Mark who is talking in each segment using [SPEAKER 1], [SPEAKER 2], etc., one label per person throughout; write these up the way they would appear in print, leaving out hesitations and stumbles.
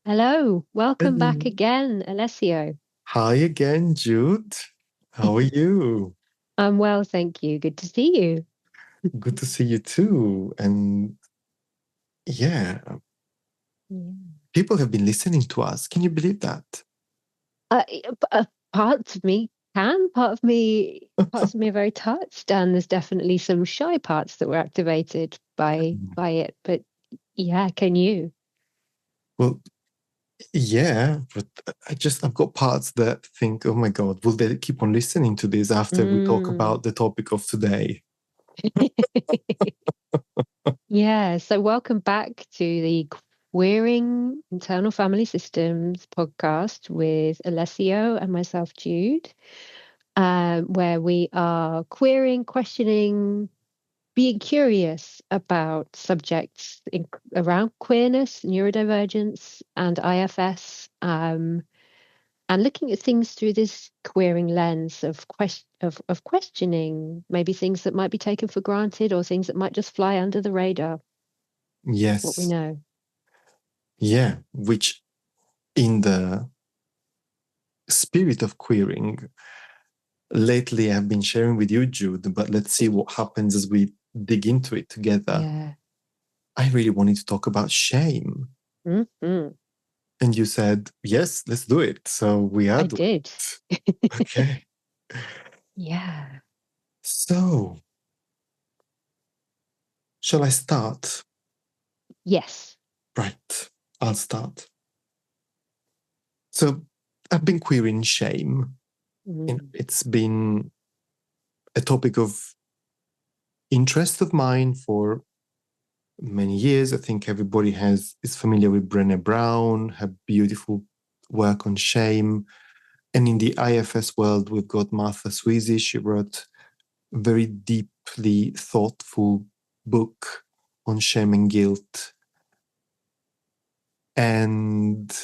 [SPEAKER 1] Hello, welcome back
[SPEAKER 2] Hello.
[SPEAKER 1] again, Alessio.
[SPEAKER 2] Hi again, Jude. How are you?
[SPEAKER 1] I'm well, thank you. Good to see you.
[SPEAKER 2] Good to see you too. And yeah,
[SPEAKER 1] Yeah.
[SPEAKER 2] people have been listening to us. Can you believe that?
[SPEAKER 1] Uh, Parts of me can, parts of me are very touched, and there's definitely some shy parts that were activated by it. But yeah, can you?
[SPEAKER 2] Well, yeah, but I've got parts that think, oh my God, will they keep on listening to this after we talk
[SPEAKER 1] Mm.
[SPEAKER 2] about the topic of today?
[SPEAKER 1] Yeah, so welcome back to the Queering Internal Family Systems podcast with Alessio and myself, Jude. Where we are querying, questioning, being curious about subjects around queerness, neurodivergence, and IFS, and looking at things through this queering lens of questioning, maybe things that might be taken for granted or things that might just fly under the radar. What we
[SPEAKER 2] Yes.
[SPEAKER 1] know.
[SPEAKER 2] Yeah, which in the spirit of queering, lately I've been sharing with you, Jude, but let's see what happens as we dig into it together.
[SPEAKER 1] Yeah.
[SPEAKER 2] I really wanted to talk about shame.
[SPEAKER 1] Mm-hmm.
[SPEAKER 2] And you said, yes, let's do it. So we are
[SPEAKER 1] I
[SPEAKER 2] doing
[SPEAKER 1] did.
[SPEAKER 2] it. Okay.
[SPEAKER 1] Yeah.
[SPEAKER 2] So, shall I start?
[SPEAKER 1] Yes.
[SPEAKER 2] Right. I'll start. So, I've been queering shame.
[SPEAKER 1] Mm.
[SPEAKER 2] It's been a topic of interest of mine for many years. I think everybody is familiar with Brené Brown, her beautiful work on shame. And in the IFS world, we've got Martha Sweezy. She wrote a very deeply thoughtful book on shame and guilt. And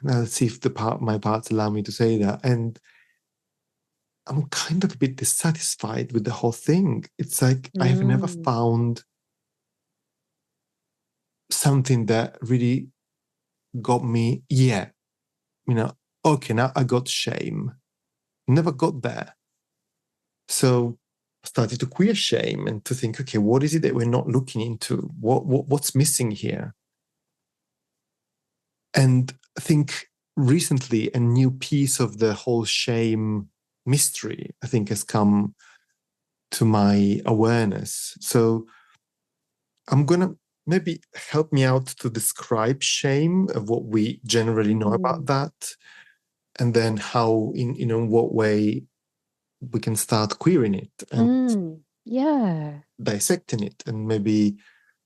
[SPEAKER 2] now let's see if my parts allow me to say that. And I'm kind of a bit dissatisfied with the whole thing. It's like I have never
[SPEAKER 1] Mm.
[SPEAKER 2] found something that really got me, yeah, okay, now I got shame. Never got there. So I started to queer shame and to think, okay, what is it that we're not looking into? What's missing here? And I think recently a new piece of the whole shame mystery, I think, has come to my awareness. So I'm going to maybe help me out to describe shame of what we generally know about
[SPEAKER 1] Mm.
[SPEAKER 2] that, and then how, in what way we can start queering it and
[SPEAKER 1] Mm. Yeah.
[SPEAKER 2] dissecting it and maybe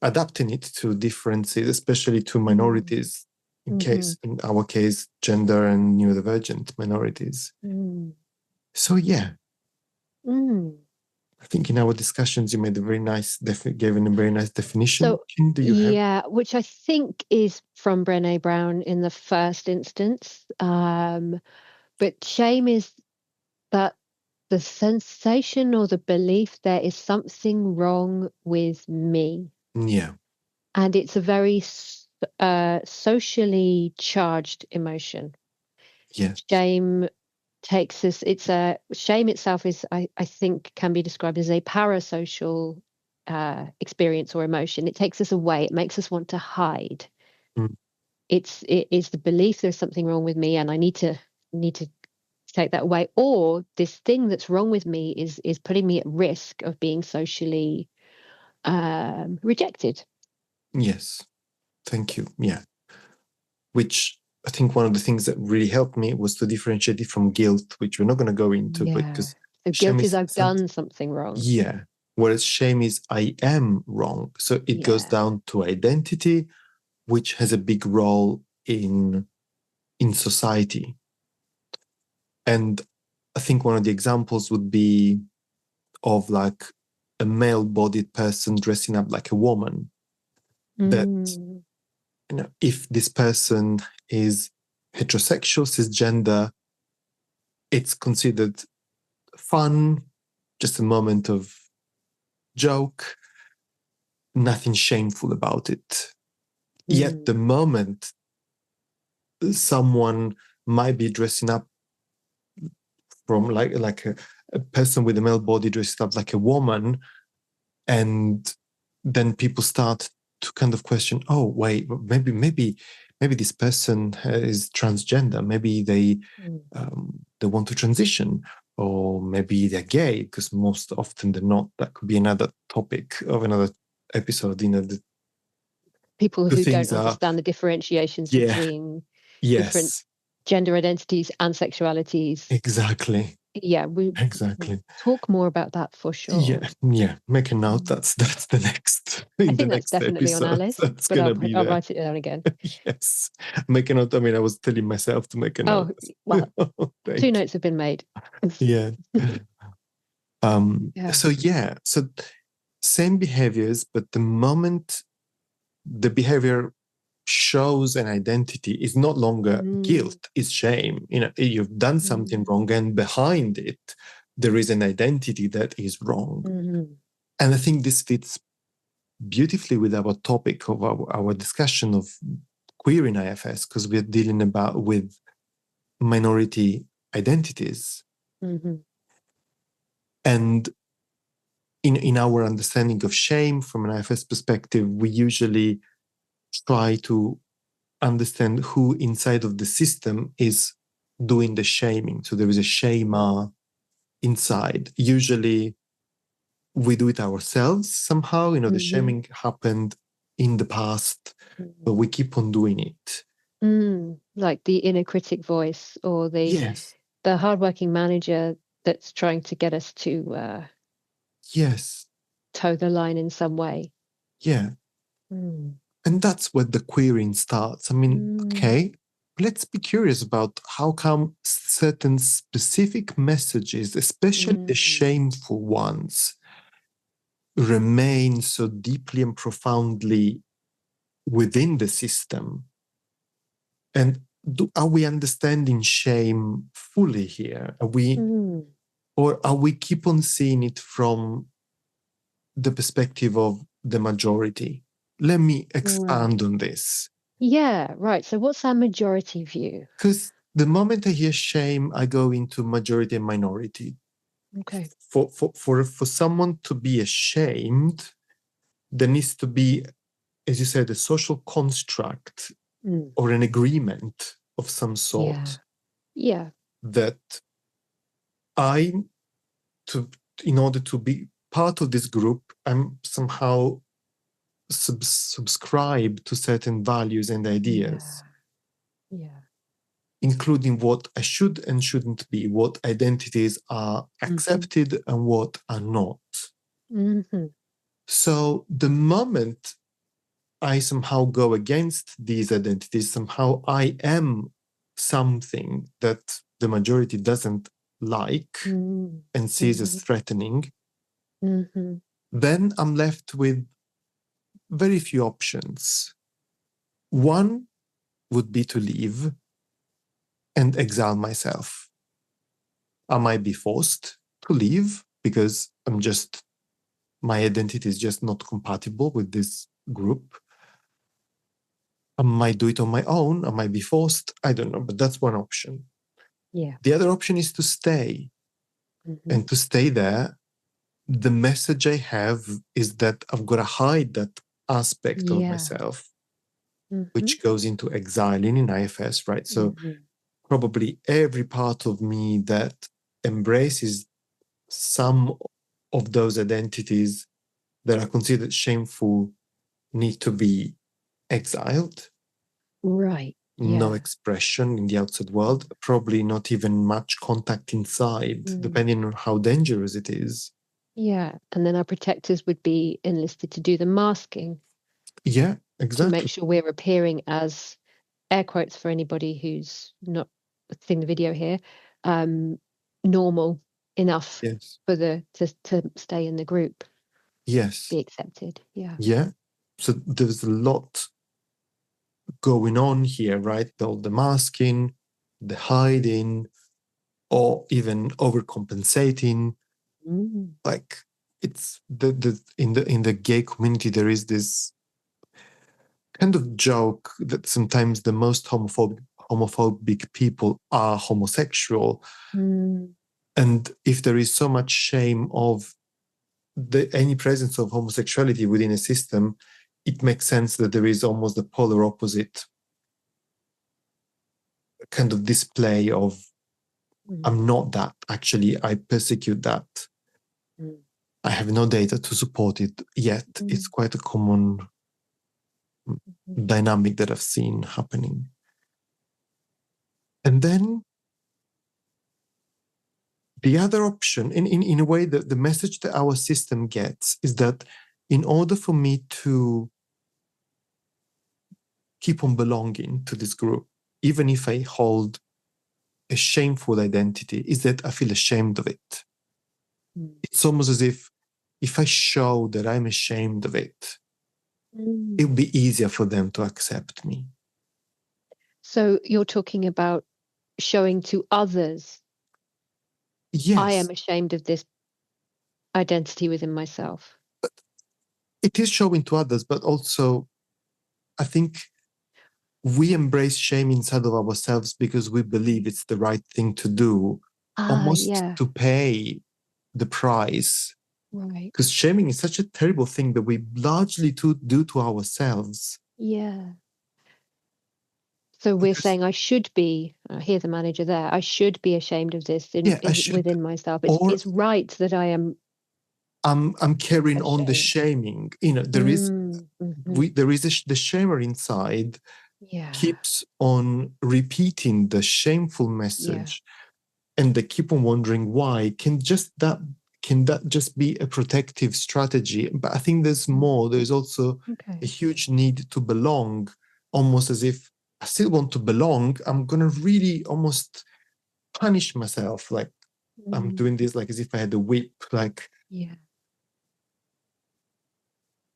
[SPEAKER 2] adapting it to differences, especially to
[SPEAKER 1] Mm.
[SPEAKER 2] minorities,
[SPEAKER 1] Mm-hmm.
[SPEAKER 2] in our case, gender and neurodivergent minorities.
[SPEAKER 1] Mm.
[SPEAKER 2] So yeah,
[SPEAKER 1] Mm.
[SPEAKER 2] I think in our discussions you made a very nice, gave a very nice definition.
[SPEAKER 1] So,
[SPEAKER 2] Do you have?
[SPEAKER 1] yeah, which I think is from Brené Brown in the first instance. But shame is that the sensation or the belief there is something wrong with me.
[SPEAKER 2] Yeah.
[SPEAKER 1] And it's a very socially charged emotion.
[SPEAKER 2] Yes.
[SPEAKER 1] Shame takes us, shame itself is, I think, can be described as a parasocial experience or emotion. It takes us away. It makes us want to hide.
[SPEAKER 2] Mm.
[SPEAKER 1] It is the belief there's something wrong with me and I need to take that away. Or this thing that's wrong with me is putting me at risk of being socially rejected.
[SPEAKER 2] Yes. Thank you. Yeah. Which I think one of the things that really helped me was to differentiate it from guilt, which we're not going to go into,
[SPEAKER 1] Yeah.
[SPEAKER 2] because
[SPEAKER 1] So
[SPEAKER 2] shame
[SPEAKER 1] guilt is
[SPEAKER 2] is
[SPEAKER 1] I've
[SPEAKER 2] something.
[SPEAKER 1] done something wrong.
[SPEAKER 2] Yeah. Whereas shame is I am wrong. So it goes
[SPEAKER 1] Yeah.
[SPEAKER 2] down to identity, which has a big role in society. And I think one of the examples would be of like a male-bodied person dressing up like a woman. That,
[SPEAKER 1] Mm.
[SPEAKER 2] if this person is heterosexual, cisgender, it's considered fun, just a moment of joke, nothing shameful about it. Yet the
[SPEAKER 1] Mm.
[SPEAKER 2] moment someone might be dressing up from like a person with a male body dressed up like a woman, and then people start to kind of question, oh wait, maybe this person is transgender, maybe they want to transition, or maybe they're gay, because most often they're not. That could be another topic of another episode.
[SPEAKER 1] People
[SPEAKER 2] The
[SPEAKER 1] who
[SPEAKER 2] things
[SPEAKER 1] don't
[SPEAKER 2] are,
[SPEAKER 1] understand the differentiations
[SPEAKER 2] yeah,
[SPEAKER 1] between different
[SPEAKER 2] yes,
[SPEAKER 1] gender identities and sexualities.
[SPEAKER 2] exactly,
[SPEAKER 1] Yeah, we'll
[SPEAKER 2] exactly.
[SPEAKER 1] talk more about that for sure.
[SPEAKER 2] Yeah. Make a note. That's the next
[SPEAKER 1] I
[SPEAKER 2] in the
[SPEAKER 1] think that's
[SPEAKER 2] next
[SPEAKER 1] definitely on our
[SPEAKER 2] episode.
[SPEAKER 1] list,
[SPEAKER 2] That's
[SPEAKER 1] but
[SPEAKER 2] gonna be
[SPEAKER 1] I'll
[SPEAKER 2] there.
[SPEAKER 1] write it down again.
[SPEAKER 2] Yes, make a note. I mean, I was telling myself to make a
[SPEAKER 1] Oh,
[SPEAKER 2] note.
[SPEAKER 1] well,
[SPEAKER 2] Thank
[SPEAKER 1] 2
[SPEAKER 2] you.
[SPEAKER 1] notes have been made.
[SPEAKER 2] Yeah.
[SPEAKER 1] Yeah.
[SPEAKER 2] So same behaviors, but the moment the behavior shows an identity, is no longer guilt, it's shame. You've done something wrong, and behind it there is an identity that is wrong. And I think this fits beautifully with our topic of our discussion of queer in IFS, because we're dealing with minority identities. And in our understanding of shame from an IFS perspective, we usually try to understand who inside of the system is doing the shaming. So there is a shamer inside. Usually we do it ourselves somehow. The shaming happened in the past, but we keep on doing it.
[SPEAKER 1] Like the inner critic voice, or
[SPEAKER 2] Yes.
[SPEAKER 1] the hardworking manager that's trying to get us to
[SPEAKER 2] Yes.
[SPEAKER 1] toe the line in some way.
[SPEAKER 2] Yeah. And that's where the querying starts. I mean, okay, let's be curious about how come certain specific messages, especially the shameful ones, remain so deeply and profoundly within the system. And are we understanding shame fully here? Or are we keep on seeing it from the perspective of the majority? Let me expand on this.
[SPEAKER 1] Yeah, right. So what's our majority view?
[SPEAKER 2] Because the moment I hear shame, I go into majority and minority.
[SPEAKER 1] Okay.
[SPEAKER 2] For someone to be ashamed, there needs to be, as you said, a social construct or an agreement of some sort.
[SPEAKER 1] Yeah.
[SPEAKER 2] That in order to be part of this group, I'm somehow subscribe to certain values and ideas.
[SPEAKER 1] Yeah.
[SPEAKER 2] Including what I should and shouldn't be, what identities are accepted and what are not. So the moment I somehow go against these identities, somehow I am something that the majority doesn't like and sees as threatening, then I'm left with very few options. One would be to leave and exile myself. I might be forced to leave because my identity is just not compatible with this group. I might do it on my own. I might be forced. I don't know, but that's one option.
[SPEAKER 1] Yeah.
[SPEAKER 2] The other option is to stay. And to stay there, the message I have is that I've got to hide that aspect of myself, which goes into exiling in IFS, right? So probably every part of me that embraces some of those identities that are considered shameful need to be exiled.
[SPEAKER 1] Right.
[SPEAKER 2] No expression in the outside world, probably not even much contact inside, depending on how dangerous it is.
[SPEAKER 1] Yeah. And then our protectors would be enlisted to do the masking.
[SPEAKER 2] Yeah, exactly.
[SPEAKER 1] To make sure we're appearing as, air quotes for anybody who's not seeing the video here, normal enough for to stay in the group.
[SPEAKER 2] Yes.
[SPEAKER 1] Be accepted. Yeah.
[SPEAKER 2] Yeah. So there's a lot going on here, right? All the masking, the hiding, or even overcompensating. Like it's in the gay community, there is this kind of joke that sometimes the most homophobic homophobic people are homosexual.
[SPEAKER 1] Mm.
[SPEAKER 2] And if there is so much shame of any presence of homosexuality within a system, it makes sense that there is almost the polar opposite kind of display of, I'm not that, actually, I persecute that. I have no data to support it yet. It's quite a common dynamic that I've seen happening. And then the other option, in a way, the message that our system gets is that in order for me to keep on belonging to this group, even if I hold a shameful identity, is that I feel ashamed of it. It's almost as if I show that I'm ashamed of it, it would be easier for them to accept me.
[SPEAKER 1] So you're talking about showing to others,
[SPEAKER 2] Yes.
[SPEAKER 1] I am ashamed of this identity within myself.
[SPEAKER 2] But it is showing to others, but also I think we embrace shame inside of ourselves because we believe it's the right thing to do, almost to pay the price.
[SPEAKER 1] Right.
[SPEAKER 2] Because shaming is such a terrible thing that we largely do to ourselves.
[SPEAKER 1] Yeah. So we're saying I should be, I hear the manager there, I should be ashamed of this within myself. It's right that I am.
[SPEAKER 2] I'm carrying on the shaming. There is the shamer inside keeps on repeating the shameful message, and they keep on wondering why. Can that just be a protective strategy? But I think there's more. There's also a huge need to belong, almost as if I still want to belong. I'm gonna really almost punish myself, like I'm doing this, like as if I had a whip, like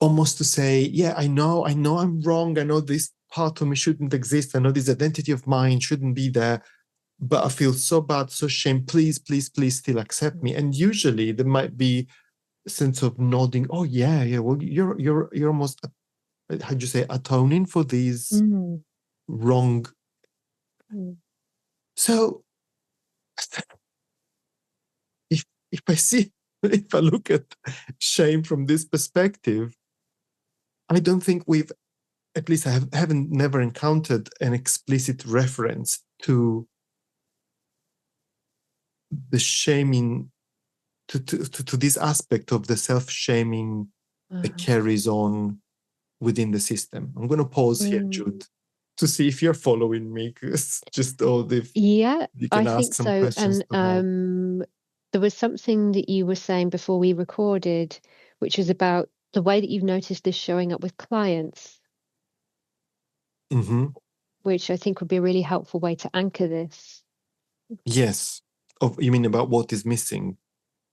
[SPEAKER 2] almost to say, yeah, I know I'm wrong. I know this part of me shouldn't exist. I know this identity of mine shouldn't be there. But I feel so bad, so shame. Please, please, please still accept me. And usually there might be a sense of nodding. Oh, yeah. Well, you're almost, how do you say, atoning for these wrong. So if I look at shame from this perspective, I don't think at least I haven't never encountered an explicit reference to the shaming, to this aspect of the self-shaming that carries on within the system. I'm going to pause here, Jude, to see if you're following me, because just you can
[SPEAKER 1] I
[SPEAKER 2] ask
[SPEAKER 1] think
[SPEAKER 2] some
[SPEAKER 1] so.
[SPEAKER 2] questions.
[SPEAKER 1] And there was something that you were saying before we recorded, which was about the way that you've noticed this showing up with clients, which I think would be a really helpful way to anchor this.
[SPEAKER 2] Yes. You mean about what is missing?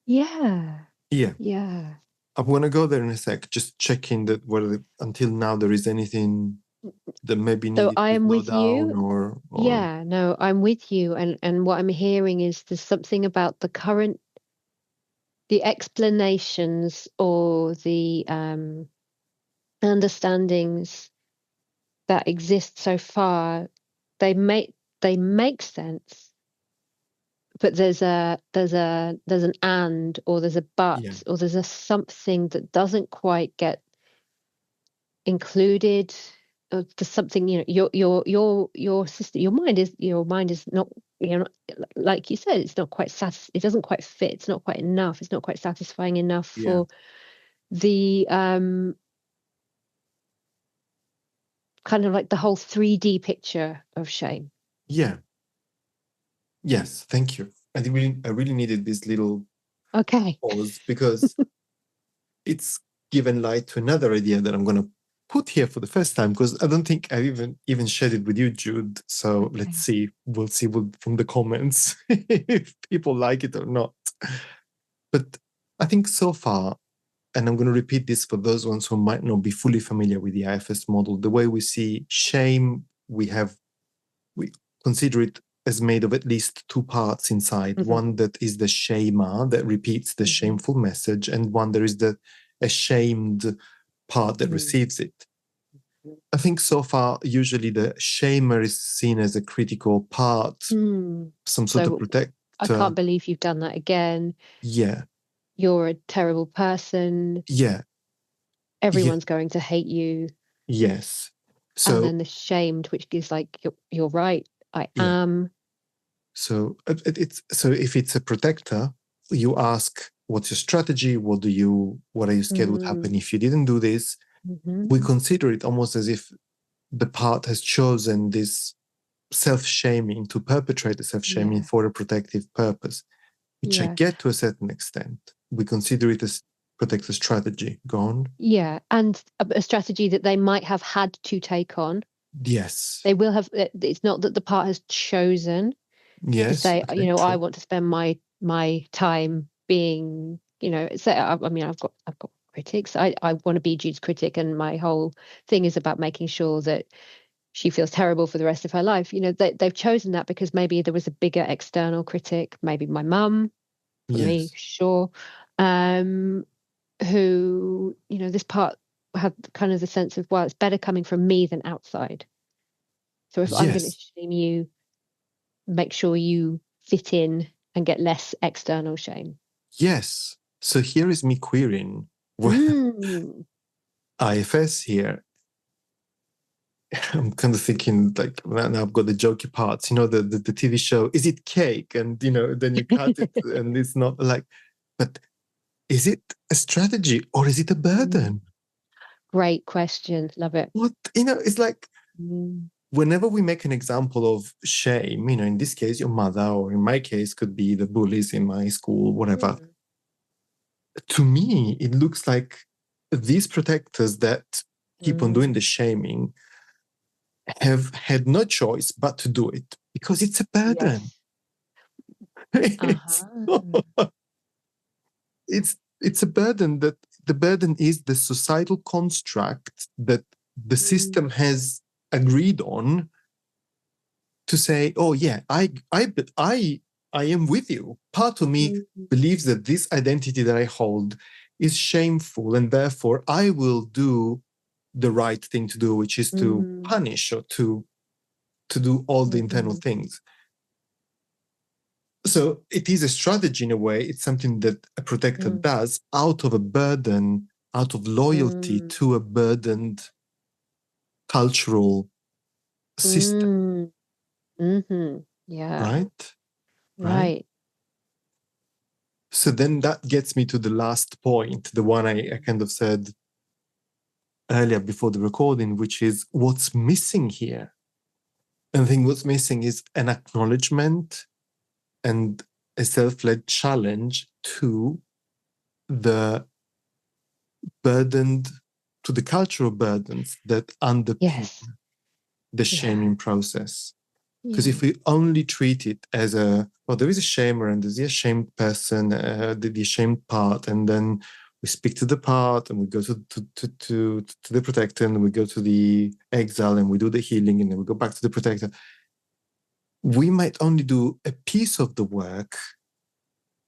[SPEAKER 1] Yeah. I'm
[SPEAKER 2] going to go there in a sec, just checking that whether until now there is anything that maybe needed
[SPEAKER 1] I am
[SPEAKER 2] to go
[SPEAKER 1] with
[SPEAKER 2] down
[SPEAKER 1] you.
[SPEAKER 2] or...
[SPEAKER 1] Yeah, no, I'm with you. And what I'm hearing is there's something about the explanations or the understandings that exist so far. They make sense, but there's an and, or there's a but, or there's a something that doesn't quite get included. Or there's something, your system, your mind is not, like you said, it's not quite it doesn't quite fit. It's not quite enough. It's not quite satisfying enough for the kind of like the whole 3D picture of shame.
[SPEAKER 2] Yeah. Yes, thank you. I really needed this little pause, because it's given light to another idea that I'm going to put here for the first time, because I don't think I've even shared it with you, Jude. So let's see. We'll see from the comments if people like it or not. But I think so far, and I'm going to repeat this for those ones who might not be fully familiar with the IFS model, the way we see shame, we consider it as made of at least two parts inside. One that is the shamer, that repeats the shameful message, and one there is the ashamed part that receives it. I think so far, usually the shamer is seen as a critical part, some sort of
[SPEAKER 1] So
[SPEAKER 2] protector.
[SPEAKER 1] I can't believe you've done that again.
[SPEAKER 2] Yeah.
[SPEAKER 1] You're a terrible person.
[SPEAKER 2] Yeah.
[SPEAKER 1] Everyone's going to hate you.
[SPEAKER 2] Yes.
[SPEAKER 1] And
[SPEAKER 2] So
[SPEAKER 1] then the shamed, which is like, you're right, I
[SPEAKER 2] yeah.
[SPEAKER 1] am.
[SPEAKER 2] So if it's a protector, you ask, what's your strategy? What are you scared would happen if you didn't do this? We consider it almost as if the part has chosen this self-shaming to perpetrate the self-shaming for a protective purpose, which I get to a certain extent. We consider it as protector strategy. Go on.
[SPEAKER 1] Yeah, and a strategy that they might have had to take on.
[SPEAKER 2] Yes.
[SPEAKER 1] They will have. It's not that the part has chosen to say,
[SPEAKER 2] Okay,
[SPEAKER 1] I
[SPEAKER 2] true.
[SPEAKER 1] want to spend my time being, say, I mean, I've got critics. I want to be Jude's critic, and my whole thing is about making sure that she feels terrible for the rest of her life. They've chosen that because maybe there was a bigger external critic, maybe my mum, for me, sure, who, this part had kind of the sense of, well, it's better coming from me than outside. So if I'm going to shame you, make sure you fit in and get less external shame.
[SPEAKER 2] Yes. So here is me querying IFS here. I'm kind of thinking like now I've got the jokey parts, the TV show, is it cake? And then you cut it and it's not like, but is it a strategy or is it a burden?
[SPEAKER 1] Great question. Love it.
[SPEAKER 2] What, it's like whenever we make an example of shame, in this case, your mother, or in my case, could be the bullies in my school, whatever. To me, it looks like these protectors that keep on doing the shaming have had no choice but to do it because it's a burden. Yes. It's a burden. That the burden is the societal construct that the system has agreed on to say, oh yeah, I am with you. Part of me believes that this identity that I hold is shameful, and therefore I will do the right thing to do, which is to punish or to do all the internal things. So it is a strategy in a way. It's something that a protector does out of a burden, out of loyalty to a burdened cultural system.
[SPEAKER 1] Yeah.
[SPEAKER 2] Right. So then that gets me to the last point, the one I kind of said earlier before the recording, which is what's missing here. And I think what's missing is an acknowledgement and a self-led challenge to the burdened, to the cultural burdens that underpin the shaming process. Because if we only treat it as there is a shamer and there's a shamed person, the shamed part, and then we speak to the part and we go to the protector and we go to the exile and we do the healing and then we go back to the protector. We might only do a piece of the work,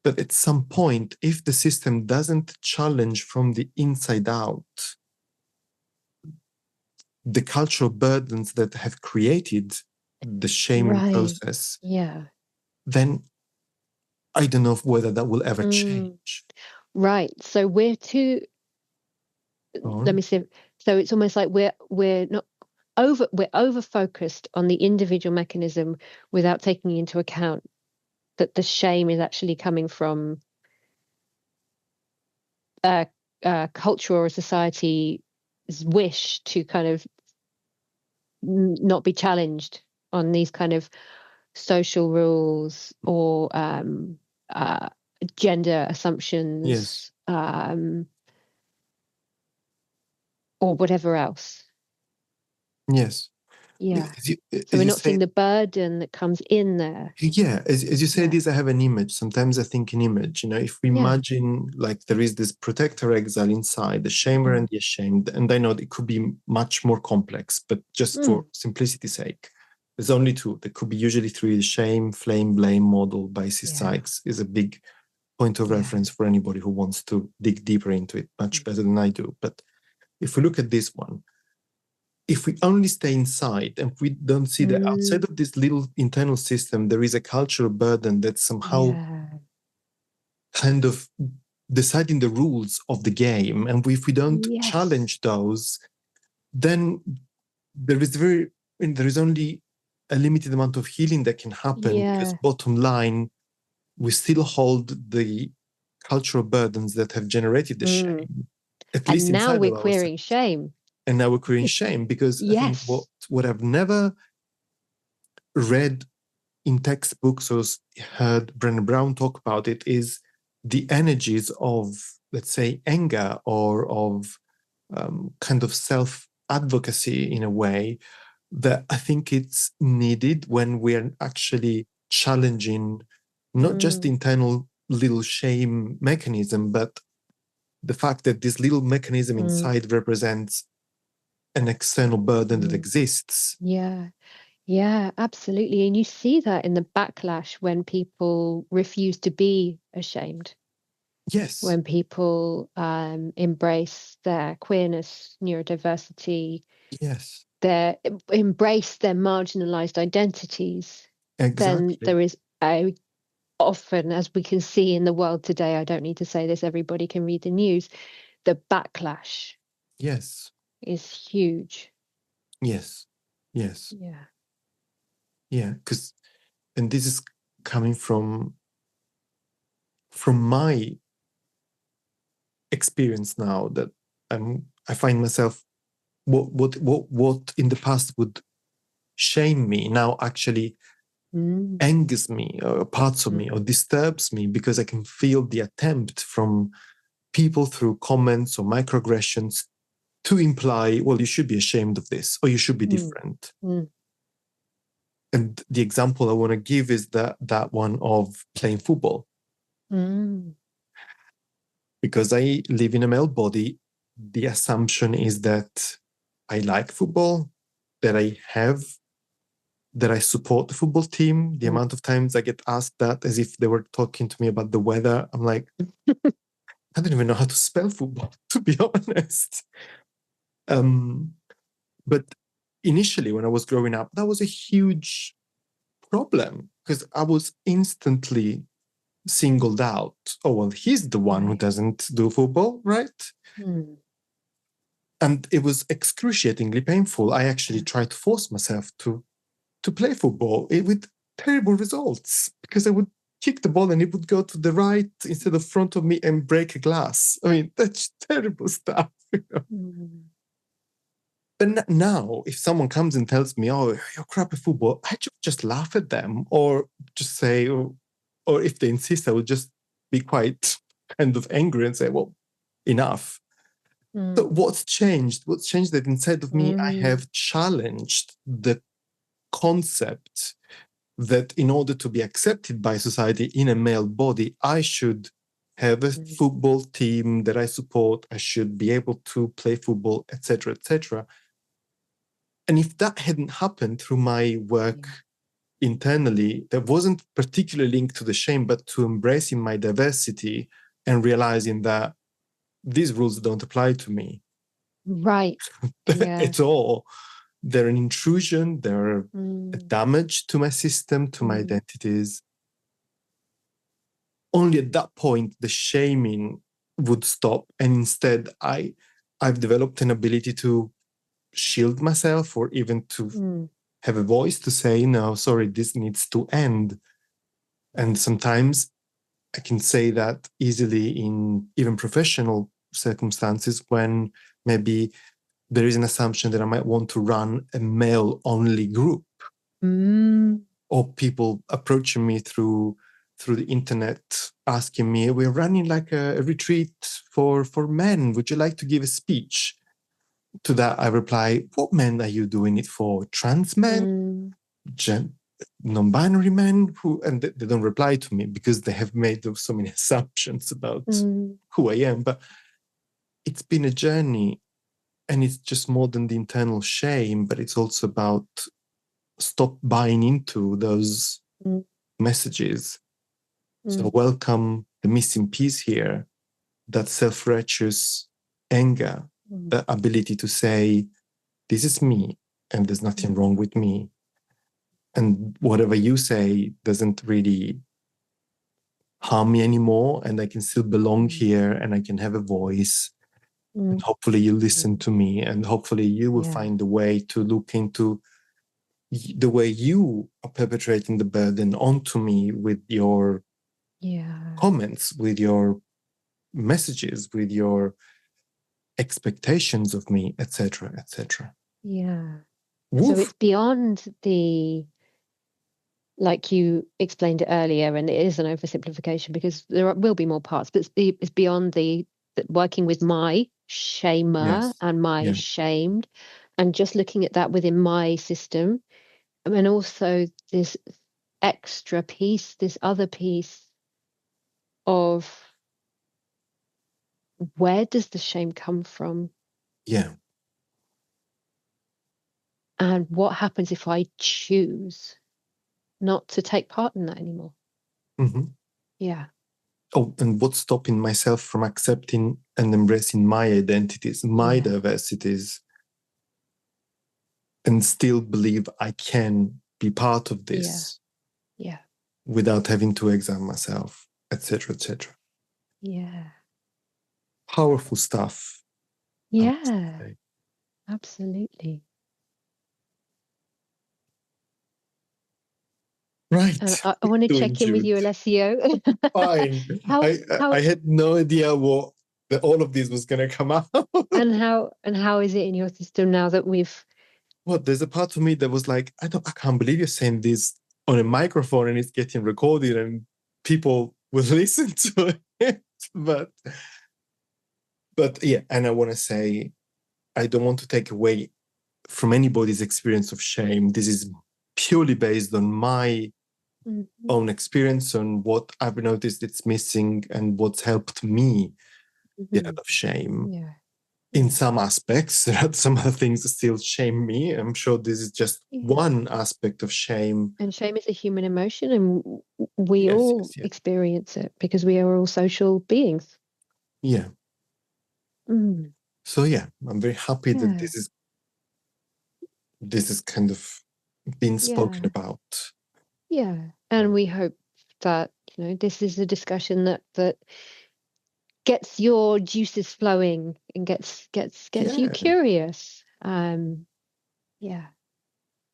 [SPEAKER 2] but at some point, if the system doesn't challenge from the inside out the cultural burdens that have created the shaming process, then I don't know whether that will ever change.
[SPEAKER 1] Right. So let me see. So it's almost like we're over focused on the individual mechanism without taking into account that the shame is actually coming from a culture or a society's wish to kind of not be challenged on these kind of social rules or gender assumptions, or whatever else.
[SPEAKER 2] Yes.
[SPEAKER 1] Yeah. So we're not seeing the burden that comes in there.
[SPEAKER 2] Yeah. As you say, I have an image. Sometimes I think an image, if we imagine like there is this protector exile inside, the shamer and the ashamed, and I know it could be much more complex, but just for simplicity's sake, there's only two. There could be usually three. The shame, flame, blame model by Sykes is a big point of reference for anybody who wants to dig deeper into it, much better than I do. But if we look at this one, if we only stay inside and we don't see that outside of this little internal system, there is a cultural burden that somehow kind of deciding the rules of the game. And if we don't challenge those, then there is only a limited amount of healing that can happen, because bottom line, we still hold the cultural burdens that have generated the shame, at least
[SPEAKER 1] now
[SPEAKER 2] inside
[SPEAKER 1] we're
[SPEAKER 2] of
[SPEAKER 1] queering
[SPEAKER 2] ourselves.
[SPEAKER 1] shame.
[SPEAKER 2] And now we're queering shame, because I think what I've never read in textbooks or heard Brené Brown talk about it is the energies of, let's say, anger or of kind of self-advocacy in a way that I think it's needed when we're actually challenging not just the internal little shame mechanism, but the fact that this little mechanism inside represents an external burden that exists.
[SPEAKER 1] Yeah, absolutely. And you see that in the backlash when people refuse to be ashamed.
[SPEAKER 2] Yes.
[SPEAKER 1] When people embrace their queerness, neurodiversity.
[SPEAKER 2] Yes.
[SPEAKER 1] Embrace their marginalized identities.
[SPEAKER 2] Exactly.
[SPEAKER 1] Then there is often, as we can see in the world today, I don't need to say this, everybody can read the news, the backlash is huge.
[SPEAKER 2] Yes.
[SPEAKER 1] Yeah,
[SPEAKER 2] because, and this is coming from my experience now, that I find myself what in the past would shame me now actually angers me, or parts of me, or disturbs me, because I can feel the attempt from people through comments or microaggressions to imply, well, you should be ashamed of this, or you should be different. And the example I want to give is that one of playing football. Because I live in a male body, the assumption is that I like football, that I support the football team. The amount of times I get asked that as if they were talking to me about the weather, I'm like, I don't even know how to spell football, to be honest. But initially, when I was growing up, that was a huge problem, because I was instantly singled out. Oh, well, he's the one who doesn't do football, right? And it was excruciatingly painful. I actually tried to force myself to play football with terrible results, because I would kick the ball and it would go to the right instead of front of me and break a glass. I mean, that's terrible stuff. But now, if someone comes and tells me, oh, you're crap at football, I just laugh at them, or just say, or if they insist, I would just be quite kind of angry and say, well, enough. So what's changed? What's changed that inside of me, I have challenged the concept that in order to be accepted by society in a male body, I should have a football team that I support. I should be able to play football, etc., etc. And if that hadn't happened through my work internally, that wasn't particularly linked to the shame, but to embracing my diversity and realizing that these rules don't apply to me.
[SPEAKER 1] Right.
[SPEAKER 2] At all. They're an intrusion, they're a damage to my system, to my identities. Only at that point, the shaming would stop. And instead, I've developed an ability to shield myself, or even to have a voice to say, no, sorry, this needs to end. And sometimes I can say that easily in even professional circumstances, when maybe there is an assumption that I might want to run a male-only group, or people approaching me through the internet asking me, we're running like a retreat for men. Would you like to give a speech? To that, I reply, what men are you doing it for? Trans men? Non-binary men? And they don't reply to me, because they have made so many assumptions about who I am. But it's been a journey. And it's just more than the internal shame, but it's also about stop buying into those messages. So welcome the missing piece here, that self-righteous anger, the ability to say, this is me, and there's nothing wrong with me. And whatever you say doesn't really harm me anymore, and I can still belong here, and I can have a voice. And hopefully you listen to me, and hopefully you will find a way to look into the way you are perpetrating the burden onto me with your comments, with your messages, with your expectations of me, etc., etc.
[SPEAKER 1] Yeah.
[SPEAKER 2] Woof.
[SPEAKER 1] So it's beyond like you explained it earlier, and it is an oversimplification because there will be more parts, but it's beyond the working with my shamer and my shamed, and just looking at that within my system. And also this extra piece, this other piece of where does the shame come from?
[SPEAKER 2] Yeah.
[SPEAKER 1] And what happens if I choose not to take part in that anymore?
[SPEAKER 2] Mm-hmm.
[SPEAKER 1] Yeah.
[SPEAKER 2] Oh, and what's stopping myself from accepting and embracing my identities, my diversities, and still believe I can be part of this without having to examine myself, etc., etc.
[SPEAKER 1] Yeah.
[SPEAKER 2] Powerful stuff.
[SPEAKER 1] Yeah. Absolutely.
[SPEAKER 2] Right.
[SPEAKER 1] I want to check in with you, Alessio.
[SPEAKER 2] Fine. I had no idea what all of this was going to come out.
[SPEAKER 1] And how is it in your system now that we've?
[SPEAKER 2] Well, there's a part of me that was like, I can't believe you're saying this on a microphone and it's getting recorded and people will listen to it. But yeah, and I want to say, I don't want to take away from anybody's experience of shame. This is purely based on my own experience, on what I've noticed it's missing and what's helped me get out of shame. In some aspects, there are some other things that still shame me. I'm sure this is just one aspect of shame.
[SPEAKER 1] And shame is a human emotion, and we all experience it because we are all social beings.
[SPEAKER 2] Yeah. So yeah, I'm very happy that this is kind of been spoken about.
[SPEAKER 1] Yeah, and we hope that this is a discussion that gets your juices flowing and gets you curious. Yeah.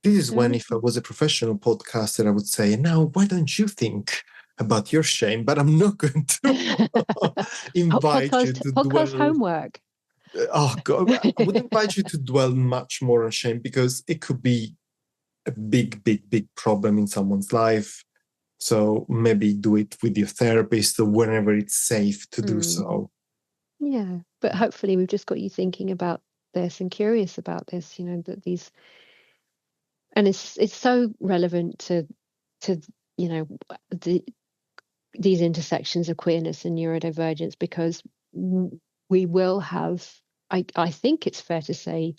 [SPEAKER 2] This is when, if I was a professional podcaster, I would say, now, why don't you think about your shame? But I'm not going to invite you to
[SPEAKER 1] podcast homework.
[SPEAKER 2] Oh, God. I would invite you to dwell much more on shame because it could be a big, big, big problem in someone's life. So maybe do it with your therapist or whenever it's safe to do so.
[SPEAKER 1] Yeah, but hopefully we've just got you thinking about this and curious about this, that these, and it's so relevant to these intersections of queerness and neurodivergence because we will have, I think it's fair to say,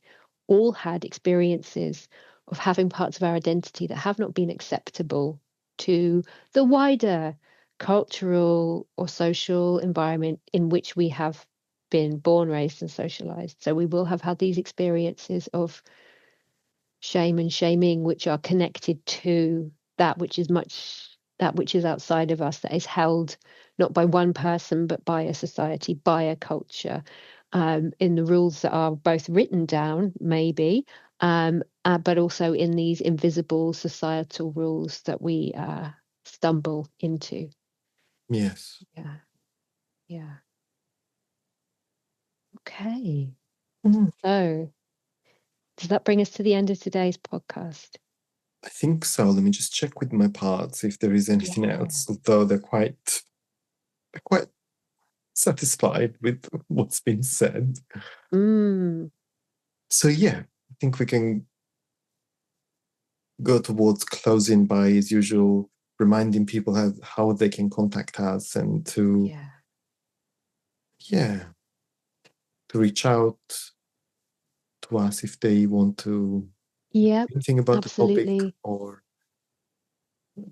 [SPEAKER 1] all had experiences of having parts of our identity that have not been acceptable to the wider cultural or social environment in which we have been born, raised, and socialized. So we will have had these experiences of shame and shaming, which are connected to that which is outside of us, that is held not by one person, but by a society, by a culture, in the rules that are both written down, maybe, but also in these invisible societal rules that we stumble into.
[SPEAKER 2] Yes.
[SPEAKER 1] Yeah. Yeah. Okay. So, does that bring us to the end of today's podcast?
[SPEAKER 2] I think so. Let me just check with my parts if there is anything else, although they're quite satisfied with what's been said. So yeah, I think we can go towards closing by, as usual, reminding people how they can contact us and to to reach out to us if they want to anything about the topic or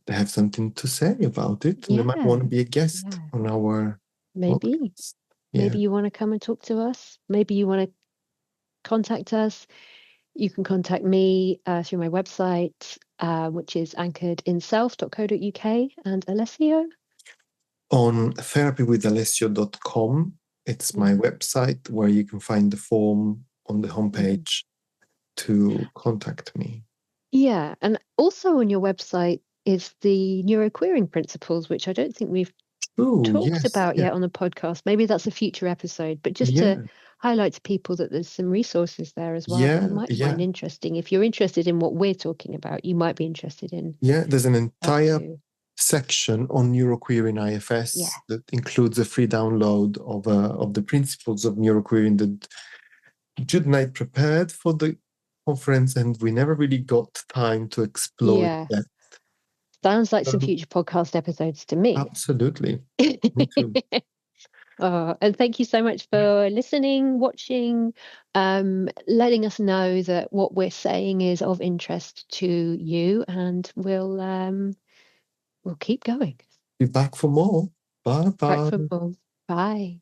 [SPEAKER 2] they have something to say about it and they might want to be a guest on our podcast.
[SPEAKER 1] Maybe you want to come and talk to us. Maybe you want to contact us You can contact me through my website, which is anchoredinself.co.uk, and Alessio.
[SPEAKER 2] On therapywithalessio.com, it's my website where you can find the form on the homepage to contact me.
[SPEAKER 1] Yeah, and also on your website is the neuroqueering principles, which I don't think we've talked about yet on the podcast. Maybe that's a future episode, but just to highlight to people that there's some resources there as well that they might find interesting. If you're interested in what we're talking about, you might be interested in.
[SPEAKER 2] Yeah, there's an entire section on neuroqueering IFS that includes a free download of the principles of neuroqueering that Jude and I prepared for the conference, and we never really got time to explore it yet.
[SPEAKER 1] Sounds like some future podcast episodes to me.
[SPEAKER 2] Absolutely. Me too.
[SPEAKER 1] And thank you so much for listening, watching, letting us know that what we're saying is of interest to you, and we'll keep going.
[SPEAKER 2] Be back for more. Bye bye.
[SPEAKER 1] Back for more. Bye.